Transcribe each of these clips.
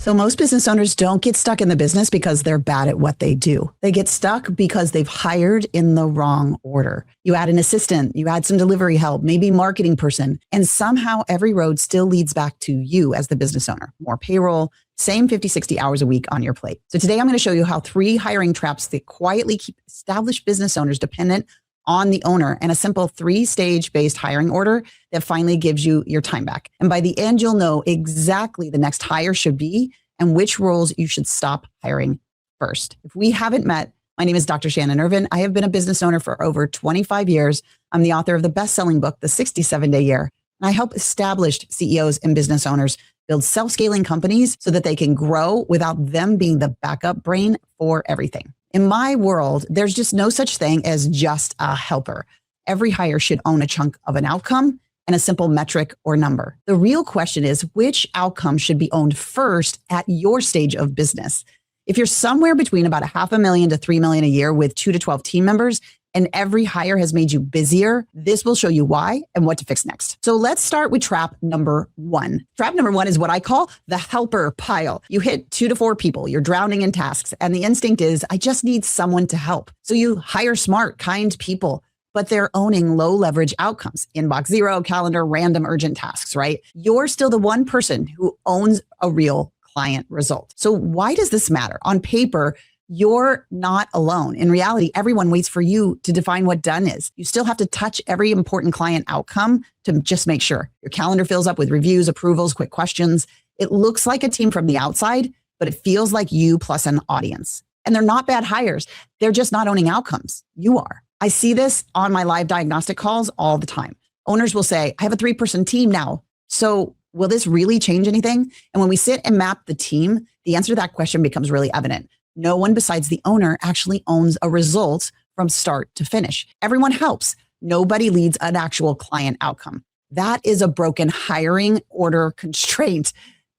So most business owners don't get stuck in the business because they're bad at what they do. They get stuck because they've hired in the wrong order. You add an assistant, you add some delivery help, maybe marketing person, and somehow every road still leads back to you as the business owner. More payroll, same 50, 60 hours a week on your plate. So today I'm going to show you how 3 hiring traps that quietly keep established business owners dependent on the owner, and a simple 3-stage based hiring order that finally gives you your time back. And by the end, you'll know exactly the next hire should be and which roles you should stop hiring first. If we haven't met, my name is Dr. Shannon Irvine. I have been a business owner for over 25 years. I'm the author of the best-selling book, The 67-Day Year. And I help established CEOs and business owners build self-scaling companies so that they can grow without them being the backup brain for everything. In my world, there's just no such thing as just a helper. Every hire should own a chunk of an outcome and a simple metric or number. The real question is, which outcome should be owned first at your stage of business? If you're somewhere between about $500,000 to $3 million a year with 2 to 12 team members, and every hire has made you busier, this will show you why and what to fix next. So let's start with trap number 1. Trap number 1 is what I call the helper pile. You hit 2 to 4 people, you're drowning in tasks, and the instinct is, I just need someone to help. So you hire smart, kind people, but they're owning low leverage outcomes, inbox zero, calendar, random urgent tasks, right? You're still the one person who owns a real client result. So why does this matter? On paper, you're not alone. In reality, everyone waits for you to define what done is. You still have to touch every important client outcome to just make sure. Your calendar fills up with reviews, approvals, quick questions. It looks like a team from the outside, but it feels like you plus an audience. And they're not bad hires. They're just not owning outcomes. You are. I see this on my live diagnostic calls all the time. Owners will say, I have a 3-person team now. So will this really change anything? And when we sit and map the team, the answer to that question becomes really evident. No one besides the owner actually owns a result from start to finish. Everyone helps. Nobody leads an actual client outcome. That is a broken hiring order constraint.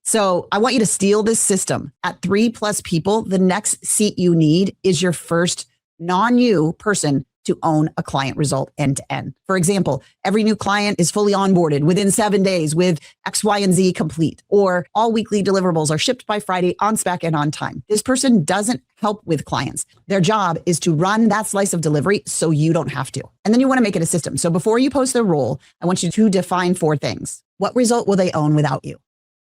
So I want you to steal this system. At 3+ people, the next seat you need is your first non-you person to own a client result end to end. For example, every new client is fully onboarded within 7 days with X, Y, and Z complete, or all weekly deliverables are shipped by Friday on spec and on time. This person doesn't help with clients. Their job is to run that slice of delivery so you don't have to. And then you want to make it a system. So before you post the role, I want you to define 4 things. What result will they own without you?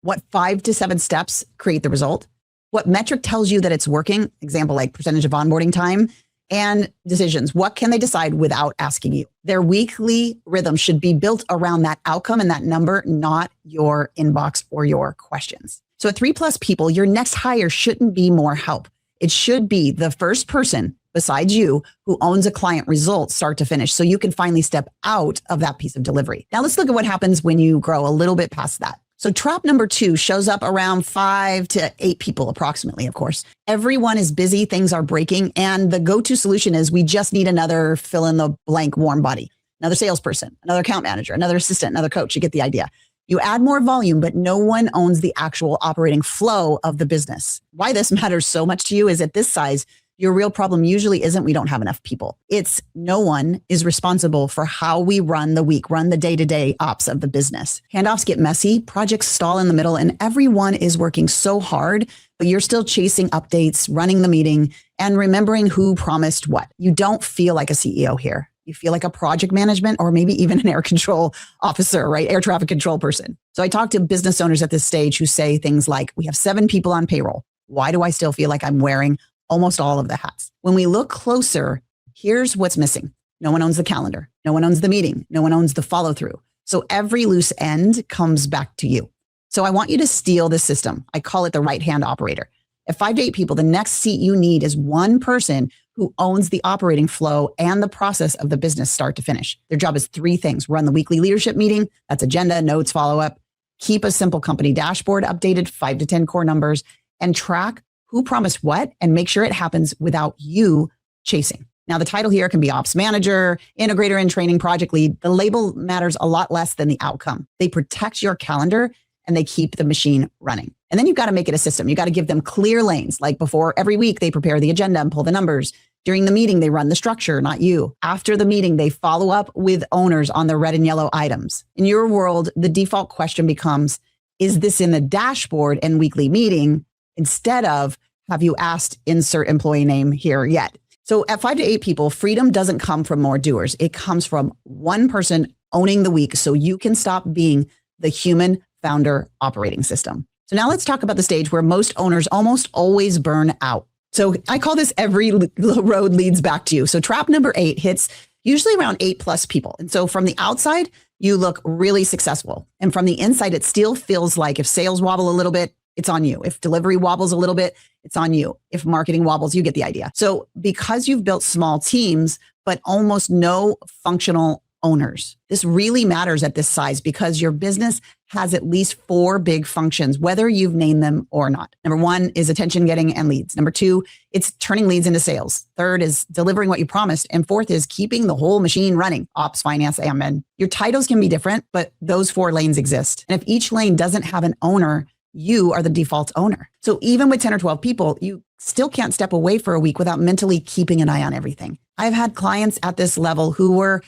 What 5 to 7 steps create the result? What metric tells you that it's working? Example, like percentage of onboarding time. And decisions. What can they decide without asking you? Their weekly rhythm should be built around that outcome and that number, not your inbox or your questions. So at 3+ people, your next hire shouldn't be more help. It should be the first person besides you who owns a client result start to finish, so you can finally step out of that piece of delivery. Now let's look at what happens when you grow a little bit past that. So trap number 2 shows up around 5 to 8 people approximately, of course. Everyone is busy, things are breaking, and the go-to solution is we just need another fill in the blank warm body, another salesperson, another account manager, another assistant, another coach. You get the idea. You add more volume, but no one owns the actual operating flow of the business. Why this matters so much to you is at this size, your real problem usually isn't we don't have enough people. It's no one is responsible for how we run the week, run the day-to-day ops of the business. Handoffs get messy, projects stall in the middle, and everyone is working so hard, but you're still chasing updates, running the meeting, and remembering who promised what. You don't feel like a CEO here. You feel like a project management or maybe even an air control officer, right? Air traffic control person. So I talk to business owners at this stage who say things like, we have 7 people on payroll. Why do I still feel like I'm wearing almost all of the hats? When we look closer, here's what's missing. No one owns the calendar. No one owns the meeting. No one owns the follow through. So every loose end comes back to you. So I want you to steal this system. I call it the right hand operator. At 5 to 8 people, the next seat you need is one person who owns the operating flow and the process of the business start to finish. Their job is 3 things. Run the weekly leadership meeting. That's agenda, notes, follow up. Keep a simple company dashboard updated, 5 to 10 core numbers, and track who promised what and make sure it happens without you chasing. Now, the title here can be ops manager, integrator in training, project lead. The label matters a lot less than the outcome. They protect your calendar and they keep the machine running. And then you've got to make it a system. You got to give them clear lanes. Like before every week, they prepare the agenda and pull the numbers. During the meeting, they run the structure, not you. After the meeting, they follow up with owners on the red and yellow items. In your world, the default question becomes, is this in the dashboard and weekly meeting instead of have you asked insert employee name here yet? So at 5 to 8 people, freedom doesn't come from more doers. It comes from one person owning the week so you can stop being the human founder operating system. So now let's talk about the stage where most owners almost always burn out. So I call this every road leads back to you. So trap number 8 hits usually around 8+ people. And so from the outside, you look really successful. And from the inside, it still feels like if sales wobble a little bit, it's on you. If delivery wobbles a little bit, it's on you. If marketing wobbles, you get the idea. So because you've built small teams, but almost no functional owners, this really matters at this size because your business has at least 4 big functions, whether you've named them or not. Number 1 is attention getting and leads. Number 2, it's turning leads into sales. 3rd is delivering what you promised. And 4th is keeping the whole machine running, ops, finance, admin. Your titles can be different, but those 4 lanes exist. And if each lane doesn't have an owner, you are the default owner. So even with 10 or 12 people, you still can't step away for a week without mentally keeping an eye on everything. I've had clients at this level who were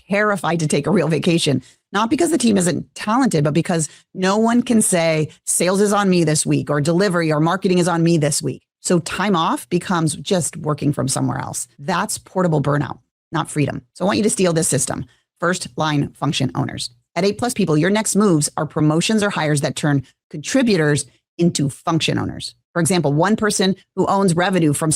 terrified to take a real vacation, not because the team isn't talented, but because no one can say sales is on me this week or delivery or marketing is on me this week. So time off becomes just working from somewhere else. That's portable burnout, not freedom. So I want you to steal this system. First line function owners. At 8+ people, your next moves are promotions or hires that turn contributors into function owners. For example, one person who owns revenue from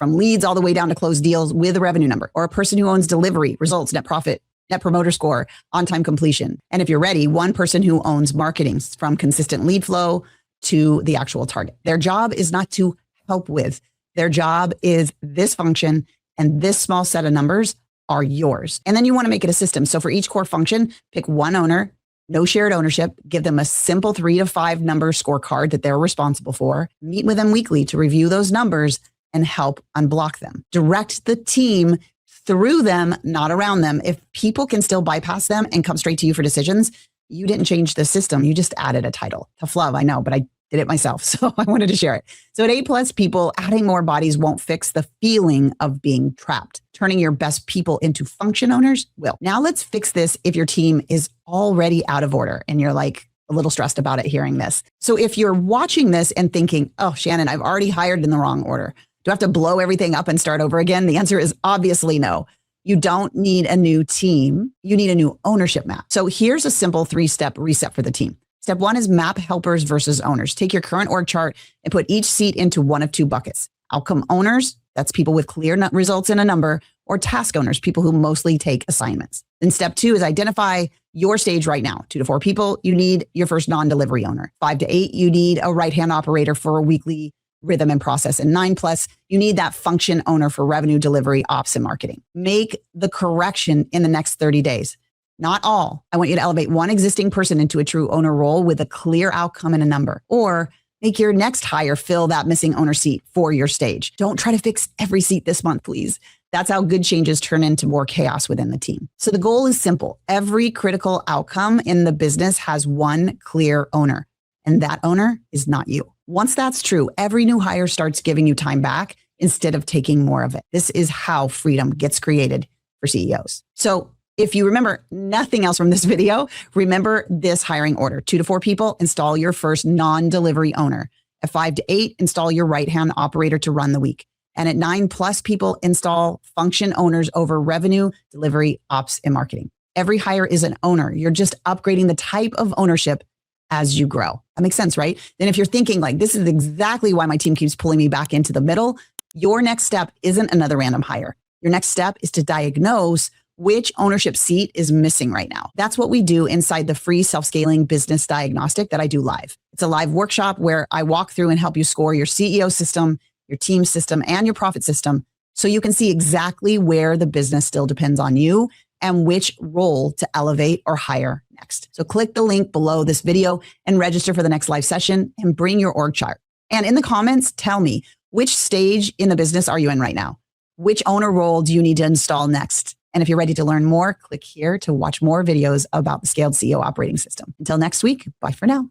leads all the way down to close deals with a revenue number, or a person who owns delivery, results, net profit, net promoter score, on-time completion. And if you're ready, one person who owns marketing from consistent lead flow to the actual target. Their job is not to help with. Their job is this function, and this small set of numbers are yours. And then you want to make it a system. So for each core function, pick one owner, no shared ownership, give them a simple 3 to 5 number scorecard that they're responsible for, meet with them weekly to review those numbers and help unblock them. Direct the team through them, not around them. If people can still bypass them and come straight to you for decisions, you didn't change the system. You just added a title. Tough love, I know, but I did it myself. So I wanted to share it. So at 8+ people, adding more bodies won't fix the feeling of being trapped. Turning your best people into function owners will. Now let's fix this if your team is already out of order and you're like a little stressed about it hearing this. So if you're watching this and thinking, oh, Shannon, I've already hired in the wrong order. Do I have to blow everything up and start over again? The answer is obviously no. You don't need a new team. You need a new ownership map. So here's a simple 3-step reset for the team. Step 1 is map helpers versus owners. Take your current org chart and put each seat into one of 2 buckets. Outcome owners, that's people with clear results in a number, or task owners, people who mostly take assignments. Then step 2 is identify your stage right now. 2 to 4 people, you need your first non-delivery owner. 5 to 8, you need a right-hand operator for a weekly rhythm and process. And 9+, you need that function owner for revenue, delivery, ops, and marketing. Make the correction in the next 30 days. Not all. I want you to elevate one existing person into a true owner role with a clear outcome and a number, or make your next hire fill that missing owner seat for your stage. Don't try to fix every seat this month, please. That's how good changes turn into more chaos within the team. So the goal is simple. Every critical outcome in the business has one clear owner, and that owner is not you. Once that's true, every new hire starts giving you time back instead of taking more of it. This is how freedom gets created for CEOs. So if you remember nothing else from this video, remember this hiring order. 2 to 4 people, install your first non-delivery owner. At 5 to 8, install your right-hand operator to run the week. And at 9+ people, install function owners over revenue, delivery, ops, and marketing. Every hire is an owner. You're just upgrading the type of ownership as you grow. That makes sense, right? Then if you're thinking like, this is exactly why my team keeps pulling me back into the middle, your next step isn't another random hire. Your next step is to diagnose which ownership seat is missing right now. That's what we do inside the free self-scaling business diagnostic that I do live. It's a live workshop where I walk through and help you score your CEO system, your team system, and your profit system so you can see exactly where the business still depends on you and which role to elevate or hire next. So click the link below this video and register for the next live session and bring your org chart. And in the comments, tell me, which stage in the business are you in right now? Which owner role do you need to install next? And if you're ready to learn more, click here to watch more videos about the Scaled CEO operating system. Until next week, bye for now.